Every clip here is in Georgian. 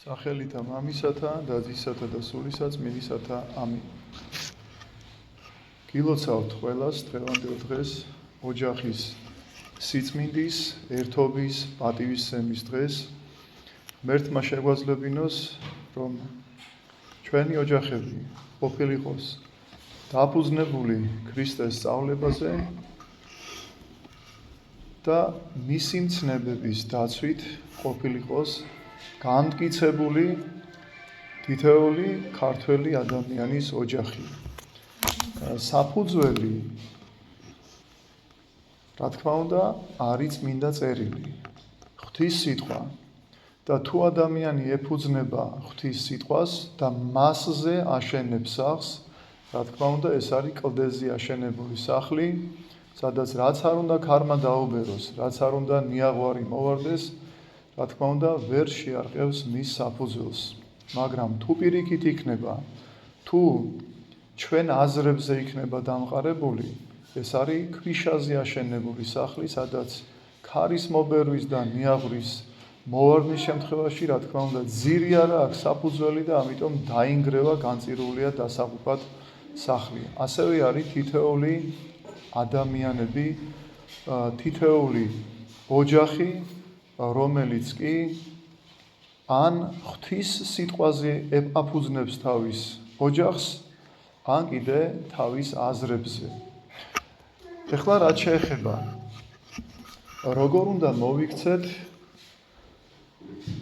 სახელითა მამისათა და ძისათა და სულისაწმინდისათა ამინ. გილოცავთ ყველას დღევანდელ დღეს ოჯახის სიწმინდის, ერთობის, პატივისცემის დღეს. ღმერთმა შეგვაძლებინოს, რომ ჩვენი ოჯახები ყოფილიყოს დაფუძნებული ქრისტეს სწავლებაზე და მისი მცნებების დაცვით ყოფილიყოს განმტკიცებული თითოეული ქართველი ადამიანის ოჯახი. საფუძველი, რა თქმა უნდა, არის წმინდა წერილი, ღვთის სიტყვა და თუ ადამიანი ეფუძნება ღვთის სიტყვას და მასზე აშენებს სახლს, რა თქმა უნდა, ეს არის კლდეზე აშენებული სახლი, სადაც რაც არ უნდა ქარმა დაუბეროს, რაც არ უნდა ნიაღვარი მოვარდეს, რა თქმა უნდა, ვერ შეარყევს მის საფუძველს. მაგრამ თუ პირიქით იქნება, თუ ჩვენ აზრებზე იქნება დამყარებული, ეს არის ქვიშაზე აშენებული სახლი, სადაც ქარის მობერვის და ნიაღვრის მოვარდნის შემთხვევაში, რა თქმა უნდა, ძირი არა აქვს საფუძველი და ამიტომ დაინგრევა, განწირულია დასაღუპად სახლი. ასევე არის თითოეული ადამიანები, თითოეული ოჯახი, რომელიც კი ან ღვთის სიტყვაზე აფუძნებს თავის ოჯახს, ან კიდე თავის აზრებზე. ეხლა რაც შეეხება, როგორ უნდა მოვიქცეთ,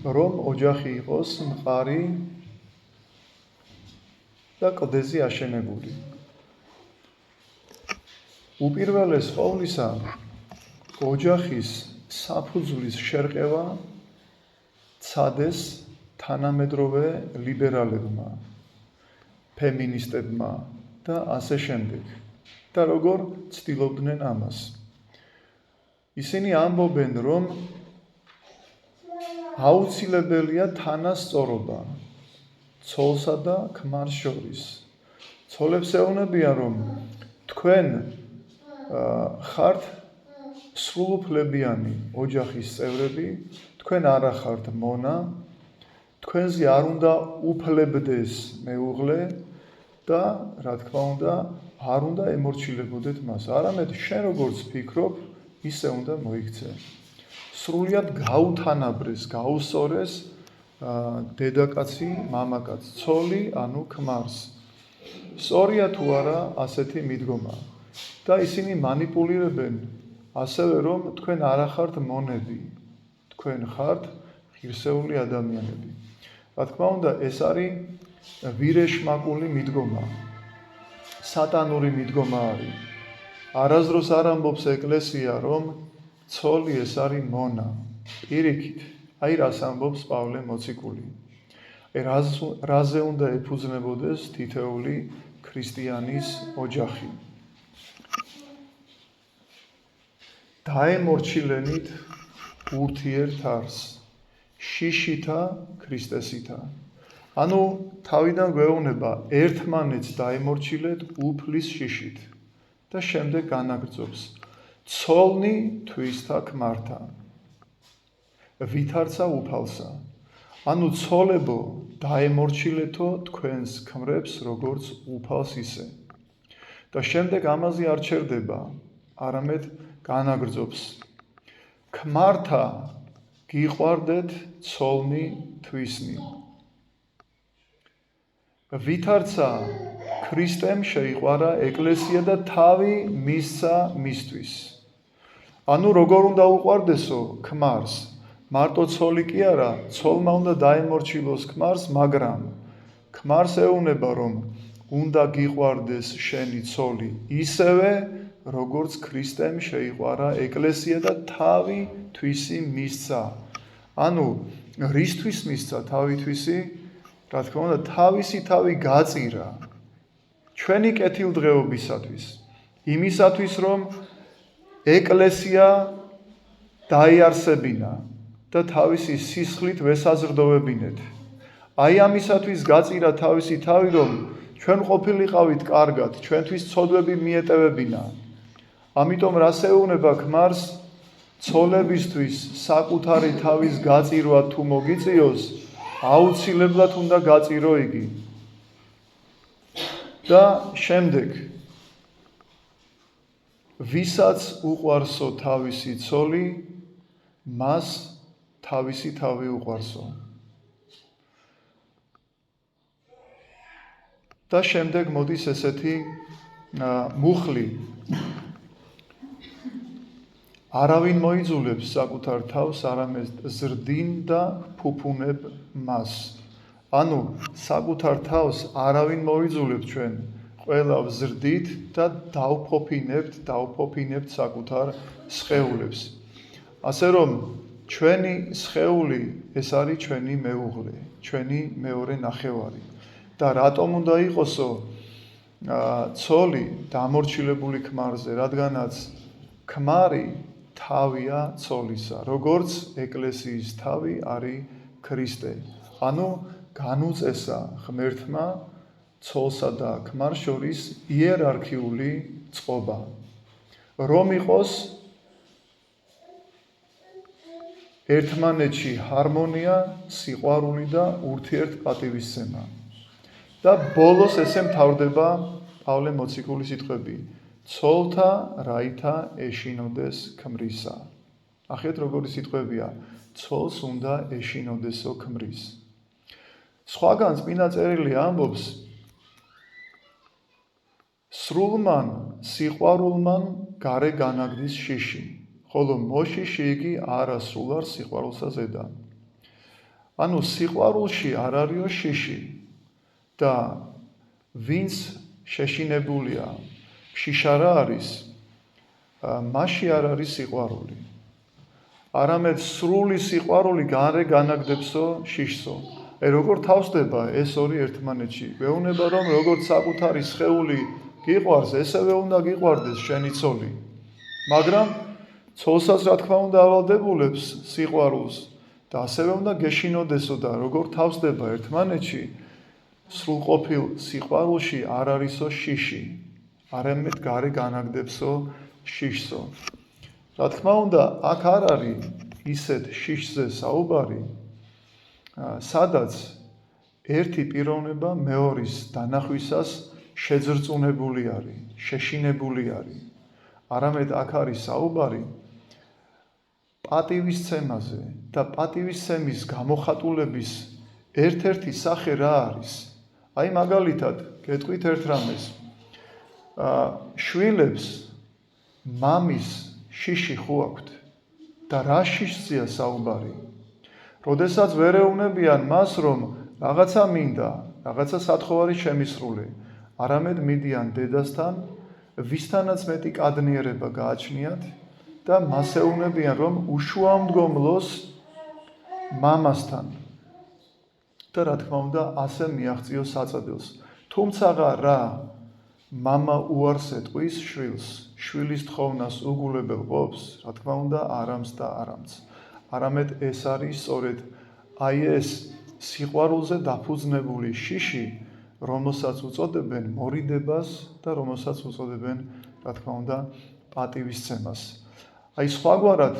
რომ ოჯახი იყოს მყარი და კლდეზე აშენებული. უპირველეს ყოვლისა, ოჯახის საფუძვლის შერყევა ცადეს თანამედროვე ლიბერალებმა, ფემინისტებმა და ასე შემდეგ. და როგორ ცდილობდნენ ამას? ისინი ამბობენ, რომ აუცილებელია თანასწორობა ცოლსა და ქმარს შორის. ცოლებს ეუბნებიან, რომ თქვენ ხართ სრულუფლებიანი ოჯახის წევრები, თქვენ არ ხართ მონა, თქვენზე არ უნდა უფლებდეს მეუღლე და რა თქმა უნდა, არ უნდა ემორჩილებოდეთ მას. არამედ შენ როგორც ფიქრობ, ისე უნდა მოიქცე. სრულიად გაუთანაბრეს, გაუსწორეს დედაკაცი, მამაკაც, ცოლი, ანუ ქმარს. სწორია თუ არა ასეთი მიდგომა. და ისინი მანიპულირებენ ასევე, რომ თქვენ არ ხართ მონები, თქვენ ხართ ღირსეული ადამიანები. რა თქმა უნდა, ეს არის ვირეშმაკული მიდგომა, სატანური მიდგომა არის. არასდროს არ ამბობს ეკლესია, რომ ცოლი ეს არის მონა. პირიქით, აი რას ამბობს პავლე მოციქული. რაზე უნდა ეფუძნებოდეს თითოეული ქრისტიანის ოჯახი. დაემორჩილენით ურთიერთარს, შიშითა ქრისტესითა. ანუ თავიდან გვეუბნება, ერთმანეთს დაემორჩილეთ უფლის შიშით და შემდეგ განაგრძობს. ცოლნი თვისთა ქმართა, ვითარცა უფალსა. ანუ ცოლებო, დაემორჩილეთო თქვენს ქმრებს, როგორც უფალს ისე. და შემდეგ ამაზე არ ჩერდება, არამედ განაგრძობს. ქმართა გიყვარდეთ ცოლნი თვისნი. ვითარცა ქრისტემ შეიყვარა ეკლესია და თავი მისცა მისთვის. ანუ როგორ უნდა უყვარდესო ქმარს? მარტო ცოლი კი არა, ცოლმა უნდა დაემორჩილოს ქმარს, მაგრამ ქმარს ეუბნება, რომ უნდა გიყვარდეს შენი ცოლი ისევე, როგორც ქრისტემ შეიყვარა ეკლესია და თავი თვისი მისცა. ანუ რისთვის მისცა თავი თვისი? რა თქმა უნდა, თავისი თავი გაწირა ჩვენი კეთილდღეობისათვის, იმისათვის, რომ ეკლესია დაიარსებინა და თავისი სისხლით ვესაზრდოვებინეთ. აი ამისათვის გაწირა თავისი თავი, რომ ჩვენ ყოფილიყავით კარგად, ჩვენთვის ცოდვები მიეტევებინა. ამიტომ რას ეუბნება ქმარს? ცოლებისთვის საკუთარი თავის გაწირვა თუ მოგიწიოს, აუცილებლად უნდა გაწირო იგი. და შემდეგ ვისაც უყვარსო თავისი ცოლი, მას თავისი თავი უყვარსო. და შემდეგ მოდის ესეთი მუხლი. არავინ მოიძულებს საკუთარ თავს, არამედ ზრდინ და ფუფუნებ მას. ანუ საკუთარ თავს არავინ მოიძულებს ჩვენ, ყველა ვზრდით და დავფოფინებთ საკუთარ სხეულებს. ასე რომ ჩვენი სხეული ეს არის ჩვენი მეუღლე, ჩვენი მეორე ნახევარი. და რატომ უნდა იყოსო ცოლი დამორჩილებული ქმარზე, რადგანაც ქმარი თავია ცოლისა, როგორც ეკლესიის თავი არის ქრისტე. ანუ განუწესა ღმერთმა ცოლსა და ქმარს შორის იერარქიული წყობა, რომ იყოს ერთმანეთში ჰარმონია, სიყვარული და ურთიერთპატივისცემა. და ბოლოს ესე მთავრდება პავლე მოციქულის სიტყვები: ცოლთა რაითა ეშინოდეს ქმრისა. ახეთ როგორი სიტყვებია: ცოლს უნდა ეშინოდესო ქმრის. სხვაგან წმინდა წერილი ამბობს: სრულმან სიყვარულმან გარე განაგდის შიში, ხოლო მოშიში იგი არასრულ სიყვარულსა ზედა. ანუ სიყვარულში არ არისო შიში და ვინც შეშინებულია, შიშარა არის, მასში არ არის სიყვარული. არამედ სრული სიყვარული გარე განაგდებსო შიშსო. როგორ თავსდება ეს ორი ერთმანეთში? ვეუბნება რომ როგორც საკუთარი სხეული გიყვარს, ესევე უნდა გიყვარდეს შენი ცოლი. მაგრამ ცოლსაც რა თქმა უნდა ავალდებულებს სიყვარულს და ასევე უნდა გეშინოდესო და როგორ თავსდება ერთმანეთში, სრულყოფილ სიყვარულში არ არისო შიში, არამედ გარე განაგდებსო შიშსო. რა თქმა უნდა, აქ არ არის ისეთ შიშზე საუბარი, სადაც ერთი პიროვნება მეორის დანახვისას შეძრწუნებული არის, შეშინებული არის. არამედ აქ არის საუბარი პატივისცემაზე და პატივისცემის გამოხატულების ერთ-ერთი სახე რა არის? აი მაგალითად, გეტყვით ერთ რამეს. შვილებს მამის შიში ხო აქვთ და რა შიშზეა საუბარი? როდესაც ვერ ეუბნებიან მას, რომ რაღაცა მინდა, რაღაცა სათხოვარი შემისრულე, არამედ მიდიან დედასთან, ვისთანაც მეტი კადნიერება გააჩნიათ და მას ეუბნებიან, რომ უშუამდგომლოს მამასთან. და რა თქმა უნდა, ასე მიაღწიოს საწადილს. თუმცა რა მამა უარს ეტყვის შვილს, შვილის თხოვნას უგულებელ ყოფს, რა თქმა უნდა, არამს და არამც. არამედ ეს არის სწორედ აი ეს სიყვარულზე დაფუძნებული შიში, რომელსაც უწოდებენ მორიდებას და რომელსაც უწოდებენ, რა თქმა უნდა, პატივისცემას. აი სხვაგვარად,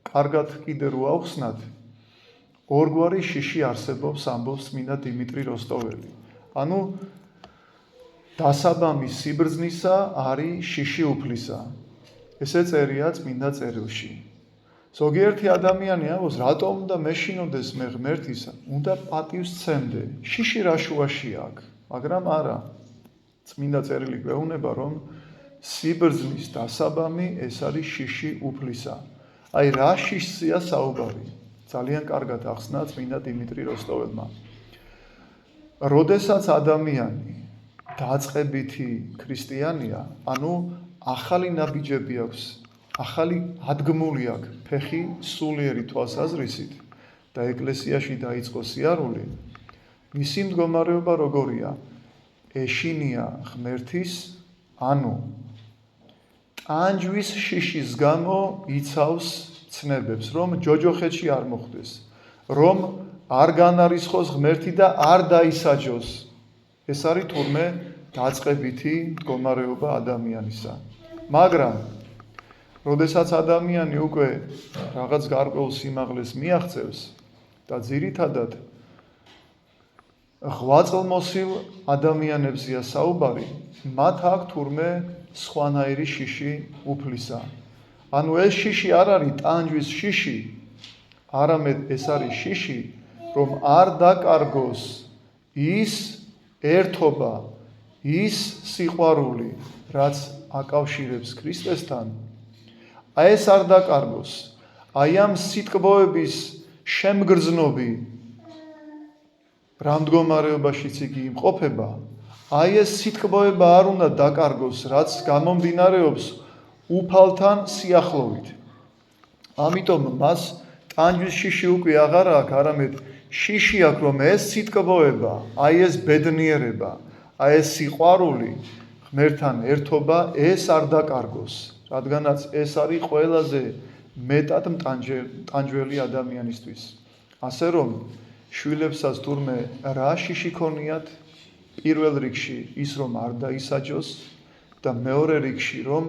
კარგად კიდე რო ავხსნათ, ორგვარი შიში არსებობს, ამბობს წმინდა დიმიტრი როსტოველი. ანუ დასაბამი სიბრძნისა არის შიში უფლისა. ესე წერია წმინდა წერილში. ზოგიერთი ადამიანი ამბობს, რატომ უნდა მეშინოდეს მე ღმერთისა? უნდა პატივს სცემდე. შიში რა შუაშია აქ? მაგრამ არა. წმინდა წერილი გვეუბნება, რომ სიბრძნის დასაბამი ეს არის შიში უფლისა. აი რა შიშზეა საუბარი? ძალიან კარგად ახსნა წმინდა დიმიტრი როსტოველმა. როდესაც ადამიანი დაწყებითი ქრისტიანია, ანუ ახალი ნაბიჯები აქვს, ახალი ადგმული აქვს ფეხი სულიერი თვალსაზრისით და ეკლესიაში დაიწყო სიარული, მისი მდგომარეობა როგორია? ეშინია ღმერთის, ანუ ტანჯვის შიშის გამო იცავს ცნებებს, რომ ჯოჯოხეთში არ მოხვდეს, რომ არ განარისხოს ღმერთი და არ დაისაჯოს. ეს არის თურმე დაწყებითი მდგომარეობა ადამიანისა. მაგრამ როდესაც ადამიანი უკვე რაღაც გარკვეულ სიმაღლეს მიაღწევს და ძირითადად ღვაწლმოსილ ადამიანებზეა საუბარი, მათ აქვთ თურმე სხვანაირი შიში უფლისა. ანუ ეს შიში არ არის ტანჯვის შიში, არამედ ეს არის შიში, რომ არ დაკარგოს ის ერთობა, ის სიყვარული, რაც აკავშირებს ქრისტესთან. აი ეს არ დაკარგოს. აი ამ სიტყვოების შემგრძნობი რა მდგომარეობაშიც იგი იმყოფება, აი ეს სიტყვოება არ უნდა დაკარგოს, რაც გამომდინარეობს უფალთან სიახლოვით. ამიტომ მას ტანჯვის შიში უკვე აღარ აქვს, არამედ შიში აქვს, რომ ეს სიტყვოება, აი ეს ბედნიერება, აი ეს სიყვარული, ღმერთთან ერთობა, ეს არ დაკარგოს, რადგანაც ეს არის ყველაზე მეტად მტანჯველი ადამიანისთვის. ასე რომ შვილებსაც თურმე რა შიში ქონიათ, პირველ რიგში ის რომ არ დაისაჯოს და მეორე რიგში რომ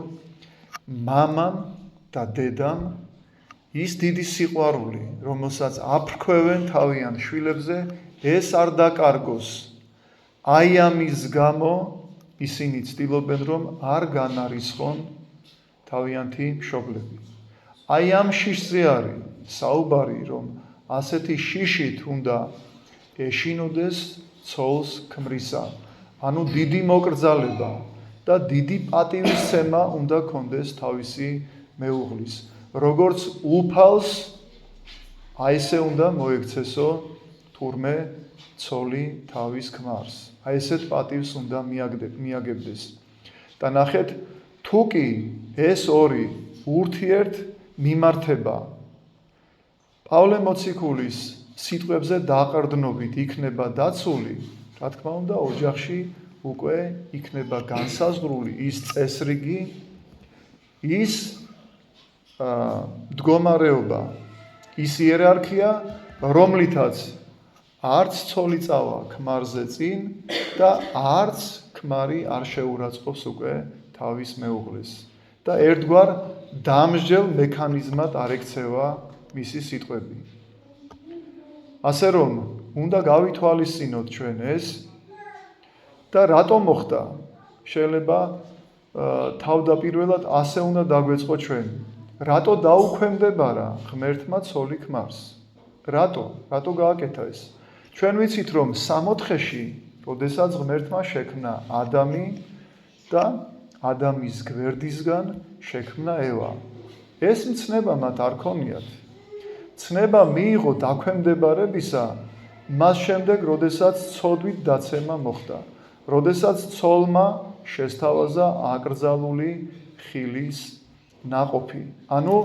მამამ და დედამ ის დიდი სიყვარული, რომელსაც აფრქვევენ თავიანთ შვილებზე, ეს არ დაკარგოს. აი ამის გამო ისინი ცდილობენ რომ არ განარისხონ თავიანთი მშობლები. აი ამ შიშზე არის საუბარი, რომ ასეთი შიშით უნდა ეშინოდეს ცოლს ქმრისა, ანუ დიდი მოკრძალება და დიდი პატივისცემა უნდა კონდეს თავისი მეუღლის. როგორც უფალს, აი ესე უნდა მოექცესო თურმე ცოლი თავის ქმარს. აი ესეთ პატივს უნდა მიაგებდეს. და ნახეთ, თუ კი ეს ორი ურთიერთ მიმართება პავლე მოციქულის სიტყვებზე დაყრდნობით იქნება დაცული, რა თქმა უნდა, ოჯახში უკვე იქნება განსაზღვრული ის წესრიგი, ის მდგომარეობა, ის იერარქია, რომლითაც არც ცოლი წავა ქმარზე წინ და არც ქმარი არ შეურაცხყოფს უკვე თავის მეუღლეს. და ერთგვარ დამსჯელ მექანიზმად არ ექცევა მისი სიტყვები. ასე რომ, უნდა გავითვალისწინოთ ჩვენ ეს და რატომ მოხდა? შეიძლება თავდაპირველად ასე უნდა დაგვეწყო ჩვენ. რატო დაუქვემდებარა ღმერთმა ცოლი ქმარს? რატო გააკეთა ეს? ჩვენ ვიცით, რომ სამოთხეში, როდესაც ღმერთმა შექმნა ადამი და ადამის გვერდისგან შექმნა ევა. ეს მცნება მათ არ ქონიათ. ცნება მიიღო დაქვემდებარებისა მას შემდეგ, როდესაც ცოდვით დაცემა მოხდა, როდესაც ცოლმა შესთავაზა აკრძალული ხილის ნაყოფი, ანუ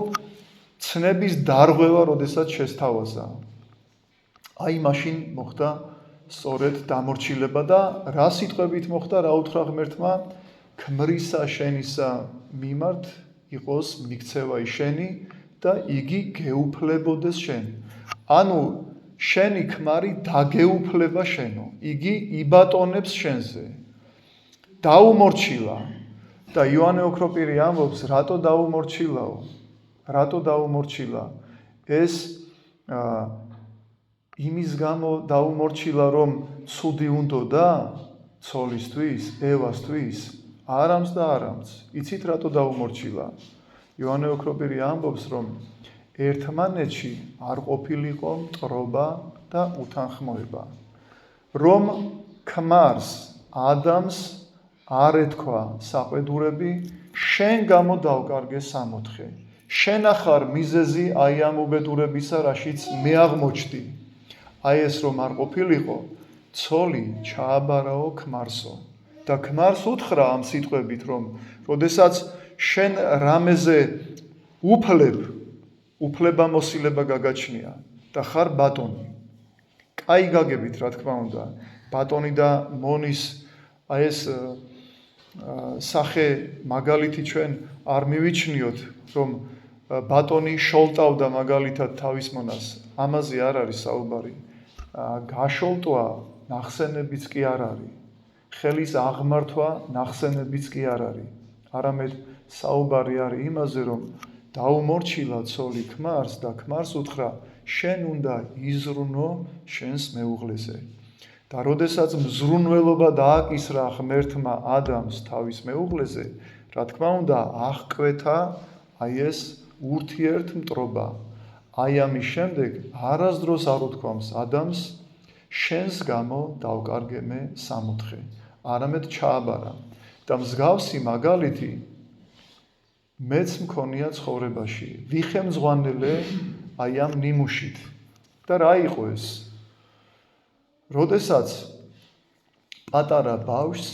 ცნების დარღვევა, როდესაც შესთავაზა. აი მაშინ მოხდა სწორედ დამორჩილება და რა სიტყვებით მოხდა, რა უთხრა ღმერთმა? ქმრისა შენისა მიმართ იყოს მიქცევა შენი და იგი გეუფლებოდეს შენ. ანუ შენი ქმარი დაგეუფლება შენო, იგი იბატონებს შენზე. დაუმორჩილა და იოანე ოქროპირი ამბობს, რატო დაუმორჩილაო? რატო დაუმორჩილა? ეს იმის გამო დაუმორჩილა, რომ ცუდი უნდოდა ცოლისთვის, ევასთვის? არამს და არამს. იცით რატო დაუმორჩილა? იოანე ოქროპირი ამბობს, რომ ერთმანეთში არ ყოფილიყო მტრობა და უთანხმოება. რომ ქმარს, ადამს არ ეთქვა საყვედურები, შენ გამო დავკარგე სამოთხე. შენ ახარ მიზეზი აი ამ უბედურებისა, რაშიც მე აღმოჩნდი. აი ეს რომ არ ყოფილიყო, ცოლი ჩააბარაო ქმარსო. და ქმარს უთხრა ამ სიტყვებით, რომ როდესაც შენ რამეზე უფლებამოსილება გაგაჩნია და ხარ ბატონი. კაი გაგებით, რა თქმა უნდა, ბატონი და მონის აი ეს სახე მაგალითი ჩვენ არ მივიჩნიოთ, რომ ბატონი შოლტავდა მაგალითად თავის მონას. ამაზე არ არის საუბარი. გაშოლტვა ნახსენებიც კი არ არის. ხელის აღმართვა ნახსენებიც კი არ არის. არამედ საუბარი არის იმაზე, რომ დაუმორჩილა ცოლი ქმარს და ქმარს უთხრა, შენ უნდა იზრუნო შენს მეუღლეზე. და როდესაც მზრუნველობა დააკისრა ღმერთმა ადამს თავის მეუღლეზე, რა თქმა უნდა, აღკვეთა აი ეს ურთიერთმტრობა. აი ამის შემდეგ არასდროს არ უთქვამს ადამიანს, შენს გამო დავკარგე მე სამოთხე, არამედ ჩააბარა. და მსგავსი მაგალითი მეც მქონია ცხოვრებაში, ვიხემძღვანელე აი ამ ნიმუშით. და რა იყო ეს? როდესაც პატარა ბავშვს,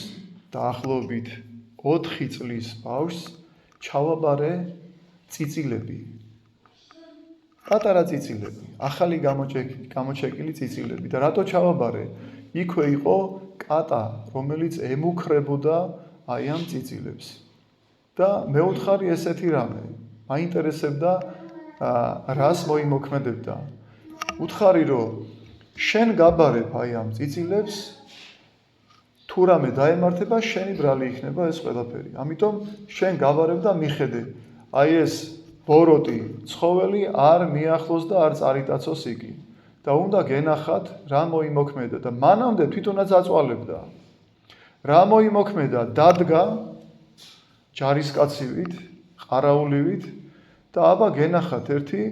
დაახლოებით 4 წლის ბავშვს ჩავაბარე წიწილები. პატარა წიწილები, ახალი გამოჩეკილი წიწილები. და რატო ჩავაბარე? იქვე იყო კატა, რომელიც ემუქრებოდა აი ამ წიწილებს. და მეუთხარი ესეთი რამე, მაინტერესებდა რას მოიმოქმედებდა. უთხარი რომ შენ გაბარებ აი ამ წიწილებს, თუ რამე დაემართება, შენი ბრალი იქნება ეს ყველაფერი. ამიტომ შენ გაბარებ და მიხედე. აი ეს ბოროტი ცხოველი არ მიახლოს და არ წარიტაცოს იგი. და უნდა გენახათ რა მოიმოქმედა და მანამდე თვითონაც აწვალებდა. რა მოიმოქმედა? დადგა ჯარისკაცივით, ყარაულივით და აბა გენახათ ერთი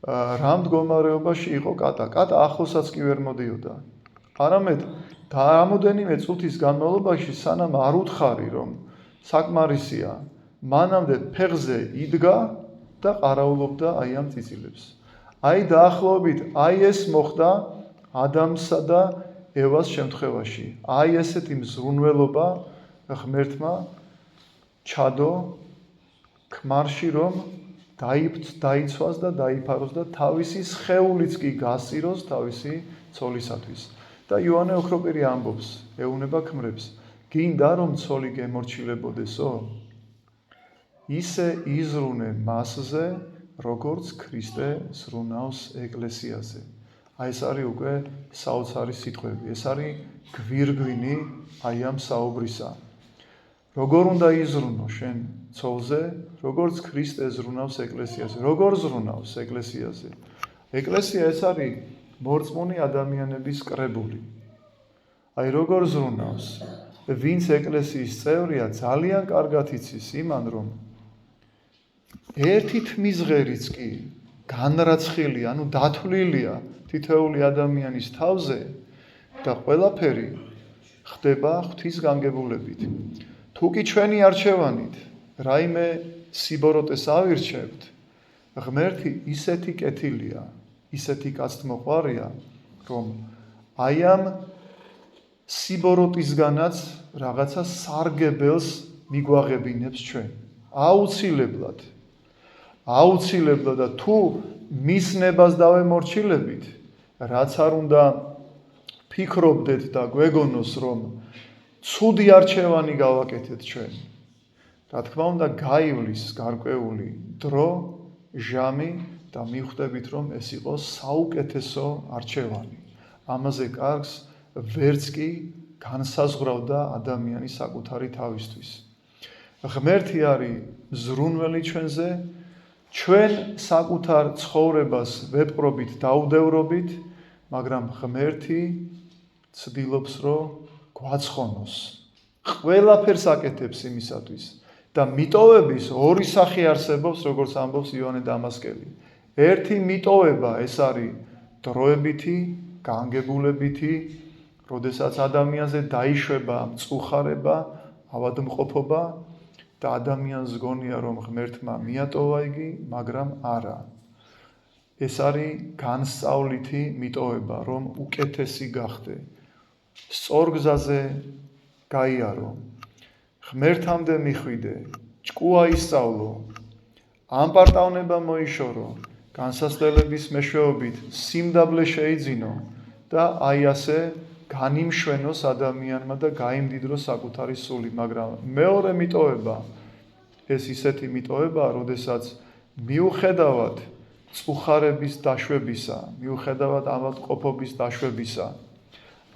რა მდგომარეობაში იყო კატა. კატა ახლოსაც კი ვერ მოდიოდა. არამედ რამოდენიმე წუთის განმავლობაში სანამ არ უთხარი რომ საკმარისია, მანამდე ფეხზე იდგა და ყარაულობდა აი ამ წიწილებს. აი დაახლოებით აი ეს მოხდა ადამიანსა და ევას შემთხვევაში. აი ესეთი მზრუნველობა ღმერთმა ჩადო ქმარში რომ დაიცვას და დაიფაროს და თავისი სხეულიც კი გასწიროს თავისი ცოლისათვის. და იოანე ოქროპირი ამბობს, ეუნება ქმრებს, გინდა რომ ცოლი გემორჩილებოდესო? ისე იზრუნე მასზე, როგორც ქრისტე ზრუნავს ეკლესიაზე. აი ეს არის უკვე საოცარი სიტყვები, ეს არის გვირგვინი აი ამ საუბრისა. როგორ უნდა იზრუნო შენ ცოლზე, როგორც ქრისტე ზრუნავს ეკლესიაზე. როგორ ზრუნავს ეკლესიაზე? ეკლესია ეს არის მორწმუნე ადამიანების კრებული. აი როგორ ზრუნავს? ვინც ეკლესიის წევრია, ძალიან კარგად იცის იმან, რომ ერთი თმის ღერიც კი განრაცხილი, ანუ დათვლილია თითოეული ადამიანის თავზე და ყველაფერი ხდება ღვთისგანგებულებით. თუ კი ჩვენი არჩევანით რაიმე სიბოროტეს ავირჩევთ, ღმერთი ისეთი კეთილია, ისეთი კაცთმოყვარია, რომ აი ამ სიბოროტისგანაც რაღაცა სარგებელს მიგვაღებინებს ჩვენ. აუცილებლად და თუ მის ნებას დავემორჩილებით, რაც არ უნდა ფიქრობდეთ და გვეგონოს, რომ ცუდი არჩევანი გავაკეთეთ ჩვენ. რა თქმა უნდა, გაივლის გარკვეული დრო, ჟამი და მიხვდებით, რომ ეს იყო საუკეთესო არჩევანი. ამაზე კარგს ვერც კი განსაზღვრავდა ადამიანი საკუთარი თავისთვის. ღმერთი არის მზრუნველი ჩვენზე, ჩვენ საკუთარ ცხოვრებას ვეპყრობით, დაუდევრობით, მაგრამ ღმერთი ცდილობს, რომ გვაცხონოს. ყველაფერს აკეთებს იმისათვის და მიტოვების ორი სახე არსებობს, როგორც ამბობს იოანე დამასკელი. ერთი მიტოვება ეს არის დროებითი, განგებულებითი, როდესაც ადამიანზე დაიშვება მწუხარება, ავადმყოფობა და ადამიანს გონია, რომ ღმერთმა მიატოვა იგი, მაგრამ არა. ეს არის განსწავლითი მიტოვება, რომ უკეთესი გახდე. სწორ გზაზე გაიარო, ღმერთამდე მიხვიდე, ჭკუა ისწავლო, ამპარტავნება მოიშორო, განსასწრების მეშვეობით სიმდაბლე შეიძინო და აი ასე განიმშვენოს ადამიანმა და გაიმდიდროს საკუთარი სული. მაგრამ მეორე მიტოვება, ეს ისეთი მიტოვებაა, როდესაც მიუხედავად მწუხარების დაშვებისა, მიუხედავად ავადმყოფობის დაშვებისა,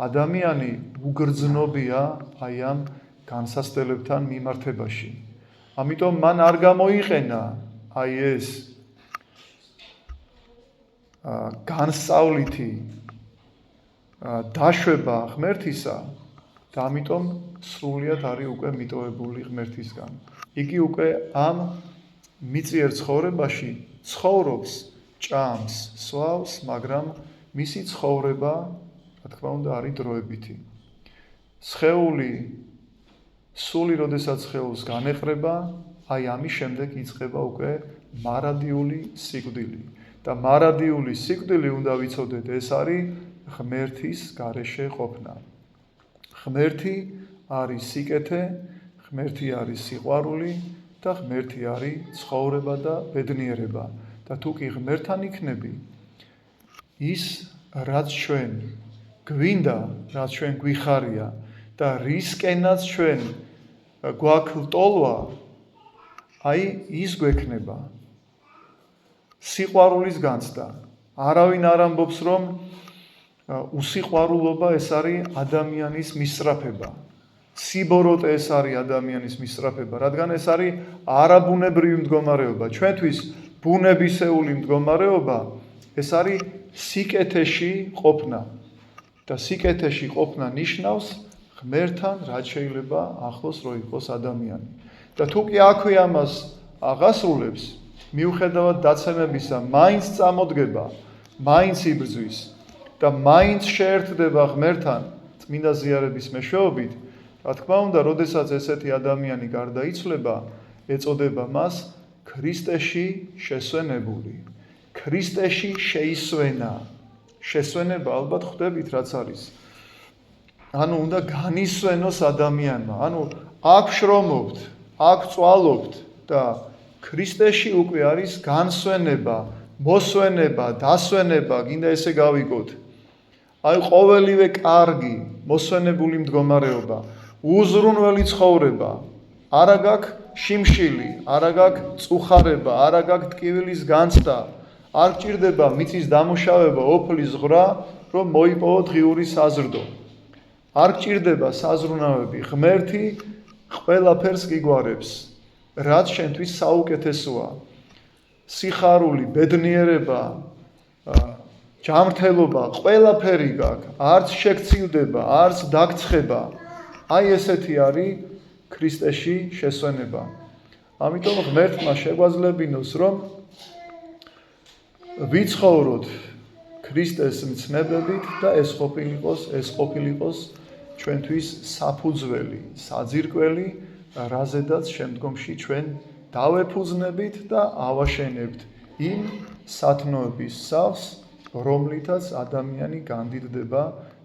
ადამიანი უგრძნობია აი ამ განსასწრებთან მიმართებაში. ამიტომ მან არ გამოიყენა აი ეს განსწავლითი დაშვება ღმერთისა და ამიტომ სრულიად არის უკვე მიტოვებული ღმერთისგან. იგი უკვე ამ მიწიერ ცხოვრებაში ცხოვრობს, ჭამს, სვავს, მაგრამ მისი ცხოვრება, რა თქმა უნდა, არის დროებითი. სხეული სული, როდესაც სხეულს განეყრება, აი ამის შემდეგ იწყება უკვე მარადიული სიკვდილი. და მარადიული სიკვდილი უნდა ვიცოდეთ, ეს არის ღმერთის გარეშე ყოფნა. ღმერთი არის სიკეთე, ღმერთი არის სიყვარული და ღმერთი არის ცხოვრება და ბედნიერება. და თუ კი ღმერთთან იქნები, ის რაც ჩვენ გვინდა, რაც ჩვენ გვიხარია და რისკენაც ჩვენ გვაქვს ლტოლვა, აი ის გვექნება. სიყვარულის განცდა. არავინ არ ამბობს, რომ უსიყვარულობა ეს არის ადამიანის მისწრაფება. სიბოროტე ეს არის ადამიანის მისწრაფება, რადგან ეს არის არაბუნებრივი მდგომარეობა. ჩვენთვის ბუნებისეული მდგომარეობა ეს არის სიკეთეში ყოფნა. და სიკეთეში ყოფნა ნიშნავს ღმერთთან რაც შეიძლება ახლოს რო იყოს ადამიანი. და თუ კი აქვე ამას აღასრულებს, მიუხედავად დაცემებისა, მაინც წამოდგება, მაინც იბრძვის და მაინც შეერთდება ღმერთთან წმინდა ზიარების მეშვეობით, რა თქმა უნდა, როდესაც ესეთი ადამიანი გარდაიცვლება, ეწოდება მას ქრისტეში შესვენებული. ქრისტეში შეისვენა. შესვენება ალბათ ხვდებით რაც არის. ანუ უნდა განისვენოს ადამიანმა. ანუ აქ შრომობთ, აქ წვალობთ და ქრისტეში უკვე არის განსვენება, მოსვენება, დასვენება, გინდა ესე გავიგოთ. აი ყოველივე კარგი, მოსვენებული მდგომარეობა, უზრუნველი ცხოვრება, არა გაქვს შიმშილი, არა გაქვს წუხარება, არა გაქვს ტკივილის განცდა, არ გჭირდება მიწის დამუშავება, ოფლის ზღვრა, რომ მოიპოვოთ ღიური საზრდო. არ გჭირდება საზრუნავები, ღმერთი ყველაფერს გიგვარებს. რაც შენთვის საუკეთესოა. სიხარული, ბედნიერება, ჯანმრთელობა, ყველაფერი გაქვს, არც შეგცილდება, არც დაგცხება. აი ესეთი არის ქრისტეში შესვენება. ამიტომ ღმერთმა შეგვაძლებინოს, რომ ვიცხოვროთ ქრისტეს მცნებებით და ეს ყოფილიყოს ჩვენთვის საფუძველი, საძირკველი, რაზედაც შემდგომში ჩვენ დავეფუძნებით და ავაშენებთ იმ სათნოების სავს, რომლითაც ადამიანი განდიდდება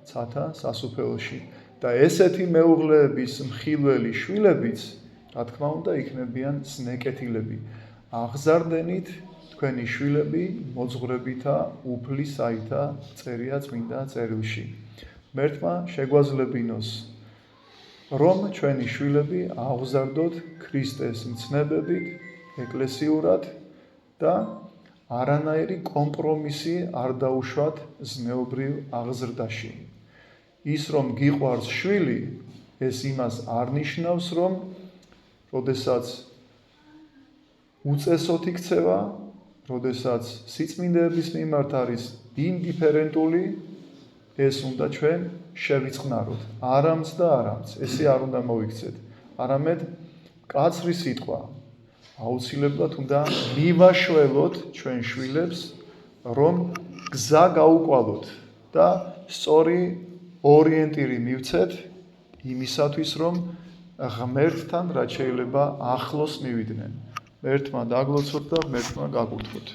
ცათა სასუფეველში. და ესეთი მეუღლეების მხილველი შვილებიც, რა თქმა უნდა, იქნებიან ზნეკეთილები. აღზარდენით თქვენი შვილები მოძღვრებითა უფლისაითა წერია წმინდა წერილში. ღმერთმა შეგვაძლებინოს, რომ ჩვენი შვილები აღზარდოთ ქრისტეს მცნებებით, ეკლესიურად და არანაირი კომპრომისი არ დაუშვათ ზნეობრივ აღზრდაში. ის რომ გიყვარს შვილი, ეს იმას არ ნიშნავს, რომ როდესაც უწესოთ იქცევა, როდესაც სიწმინდეების მიმართ არის ინდიფერენტული, ეს უნდა ჩვენ შევიწყნაროთ. არამც და არამც, ესე არ უნდა მოიქცეთ. არამედ კაცრი სიტყვა. აუცილებლად უნდა მივაშველოთ ჩვენ შვილებს, რომ გზა გაუკვალოთ და სწორი ორიენტირი მივცეთ იმისათვის, რომ ღმერთთან რაც შეიძლება ახლოს მივიდნენ. ღმერთმა დაგლოცოთ და ღმერთმა გაგურთოთ.